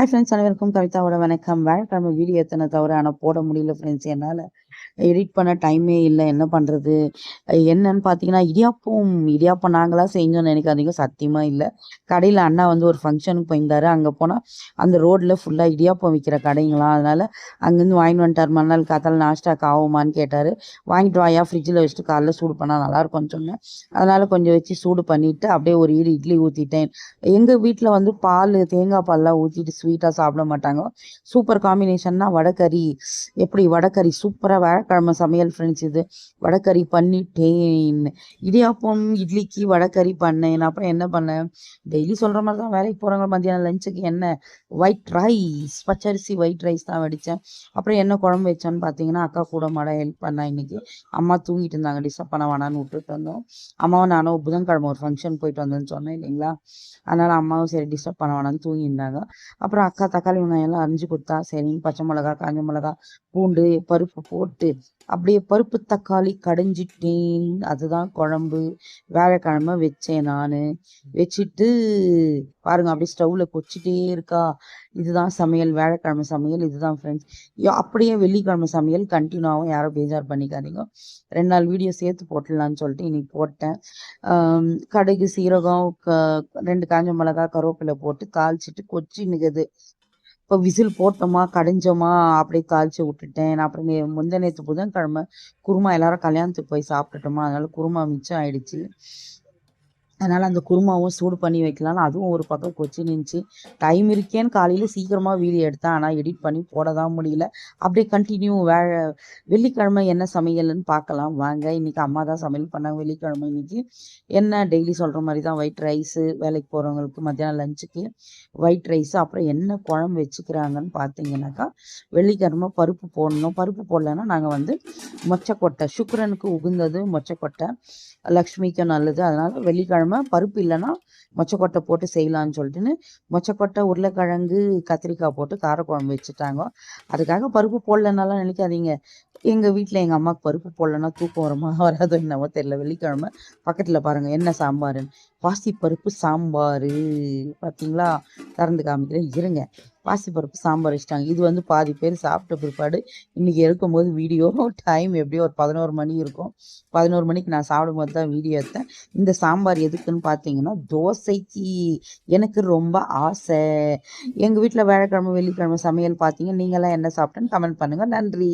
Hi friends, அனைவருக்கும் கவிதாவோட வணக்கம். வியாழக்கிழமை வீடியோ எத்தனை தவிர ஆனால் போட முடியல ஃப்ரெண்ட்ஸ். என்னால் எடிட் பண்ண டைமே இல்லை. என்ன பண்ணுறது? என்னன்னு பார்த்தீங்கன்னா, இடியாப்பம் நாங்களாக செஞ்சோன்னு நினைக்காதீங்க, சத்தியமாக இல்லை. கடையில் அண்ணா வந்து ஒரு ஃபங்க்ஷனுக்கு போயிருந்தாரு. அங்கே போனால் அந்த ரோட்டில் ஃபுல்லாக இடியாப்பம் விற்கிற கடைங்களாம். அதனால் அங்கேருந்து வாங்கிட்டு வந்துட்டார். மறுநாள் காத்தால நாஷ்டாக்கு ஆகுமான்னு கேட்டார். வாங்கிட்டு வாயா, ஃப்ரிட்ஜில் வச்சுட்டு காலைல சூடு பண்ணால் நல்லாயிருக்கும்னு சொன்னேன். அதனால் கொஞ்சம் வச்சு சூடு பண்ணிவிட்டு அப்படியே ஒரு இட்லி ஊற்றிட்டேன். எங்கள் வீட்டில் வந்து தேங்காய் பால்லாம் ஊற்றிட்டு ஸ்வீட்டாக சாப்பிட மாட்டாங்க. சூப்பர் காம்பினேஷன்னா வடைக்கறி. எப்படி வடைக்கறி சூப்பராக வியாழக்கிழமை சமையல் ஃப்ரெண்ட்ஸ். இது வடைக்கறி பண்ணிட்டேன். இடியாப்பம் இட்லிக்கு வடைக்கறி பண்ணேன். அப்புறம் என்ன பண்ணேன், டெய்லி சொல்கிற மாதிரி தான் வேலைக்கு போகிறவங்க மத்தியானம் லஞ்சுக்கு என்ன ஒயிட் ரைஸ், பச்சரிசி ஒயிட் ரைஸ் தான் வடித்தேன். அப்புறம் என்ன குழம்பு வச்சேன்னு பார்த்தீங்கன்னா, அக்கா கூட மாட ஹெல்ப் பண்ணா. இன்னைக்கு அம்மா தூங்கிட்டு இருந்தாங்க, டிஸ்டர்ப் பண்ண வேணான்னு விட்டுட்டு வந்தோம். அம்மாவும் நானும் புதன்கிழமை ஒரு ஃபங்க்ஷன் போயிட்டு வந்தேன்னு சொன்னேன் இல்லைங்களா. அதனால் அம்மாவும் சரி டிஸ்டர்ப் பண்ண வேணான்னு தூங்கியிருந்தாங்க. அப்புறம் அக்கா தக்காளி வெங்காயம் எல்லாம் அரிஞ்சு கொடுத்தா. சரின்னு பச்சை மிளகா, காஞ்ச மிளகா, பூண்டு, பருப்பு போட்டு அப்படியே பருப்பு தக்காளி கடைஞ்சிட்டேன். அதுதான் குழம்பு. வியாழக்கிழமை வச்சேன் நான். வச்சுட்டு பாருங்க, அப்படியே ஸ்டவ்வில் கொச்சிட்டே இருக்கா. இதுதான் சமையல், வியாழக்கிழமை சமையல் இதுதான் ஃப்ரெண்ட்ஸ். அப்படியே வெள்ளிக்கிழமை சமையல் கண்டினியூ ஆகும், யாரும் பேஜார் பண்ணிக்காதீங்க. 2 நாள் வீடியோ சேர்த்து போட்டுடலான்னு சொல்லிட்டு இன்னைக்கு போட்டேன். கடுகு, சீரகம், 2 காஞ்ச மிளகா, கருவேப்பிலை போட்டு தாளிச்சிட்டு கொச்சின்னுக்குது. இப்போ விசில் போட்டோமா, கடைஞ்சோமா, அப்படியே தாளிச்சு விட்டுட்டேன். அப்புறம் முந்தின புதன்கிழமை குருமா எல்லாரும் கல்யாணத்துக்கு போய் சாப்பிட்டுட்டோமா, அதனால குருமா மிச்சம் ஆயிடுச்சு. அதனால் அந்த குருமாவும் சூடு பண்ணி வைக்கலான்னு அதுவும் ஒரு பக்கம் கொச்சி நின்றுச்சு. டைம் இருக்கேன்னு காலையில் சீக்கிரமாக வீடியோ எடுத்தேன். ஆனால் எடிட் பண்ணி போட தான் முடியல. அப்படியே கண்டினியூ வெள்ளிக்கிழமை என்ன சமையல்னு பார்க்கலாம் வாங்க. இன்றைக்கி அம்மா தான் சமையல் பண்ணாங்க. வெள்ளிக்கிழமை இன்னைக்கு என்ன டெய்லி சொல்கிற மாதிரி தான் ஒயிட் ரைஸு. வேலைக்கு போகிறவங்களுக்கு மத்தியானம் லஞ்சுக்கு ஒயிட் ரைஸு. அப்புறம் என்ன குழம்பு வச்சுக்கிறாங்கன்னு பார்த்தீங்கன்னாக்கா, வெள்ளிக்கிழமை பருப்பு போடணும். பருப்பு போடலைன்னா நாங்கள் வந்து மொச்சக்கொட்டை, சுக்கிரனுக்கு உகுந்தது மொச்சக்கொட்டை, லக்ஷ்மிக்கும் நல்லது. அதனால் வெள்ளிக்கிழமை பருப்பு இல்லைன்னா மொச்சக்கொட்டை போட்டு செய்யலான்னு சொல்லிட்டுன்னு மொச்சக்கொட்டை, உருளைக்கிழங்கு, கத்திரிக்காய் போட்டு காரக்குழம்பு வச்சுட்டாங்க. அதுக்காக பருப்பு போடலன்னாலாம் நினைக்காதீங்க. எங்கள் வீட்டில் எங்கள் அம்மாவுக்கு பருப்பு போடலன்னா தூக்கம் வருமா வராதோ என்னவோ தெரியல. வெள்ளிக்கிழமை பக்கத்தில் பாருங்கள் என்ன சாம்பாருன்னு. பாசிப்பருப்பு சாம்பார் பார்த்தீங்களா, திறந்து காமிக்கிறேன் இருங்க. பாசிப்பருப்பு சாம்பார் வச்சுட்டாங்க. இது வந்து பாதி பேர் சாப்பிட்ட பிற்பாடு இன்றைக்கி இருக்கும்போது வீடியோ டைம் எப்படியோ ஒரு 11 மணி இருக்கும். 11 மணிக்கு நான் சாப்பிடும்போது தான் வீடியோ எடுத்தேன். இந்த சாம்பார் எதுக்குன்னு பார்த்தீங்கன்னா, தோசைக்கு எனக்கு ரொம்ப ஆசை. எங்கள் வீட்டில் வியாழக்கிழமை வெள்ளிக்கிழமை சமையல் பார்த்தீங்க. நீங்களாம் என்ன சாப்பிட்டேன்னு கமெண்ட் பண்ணுங்கள். நன்றி.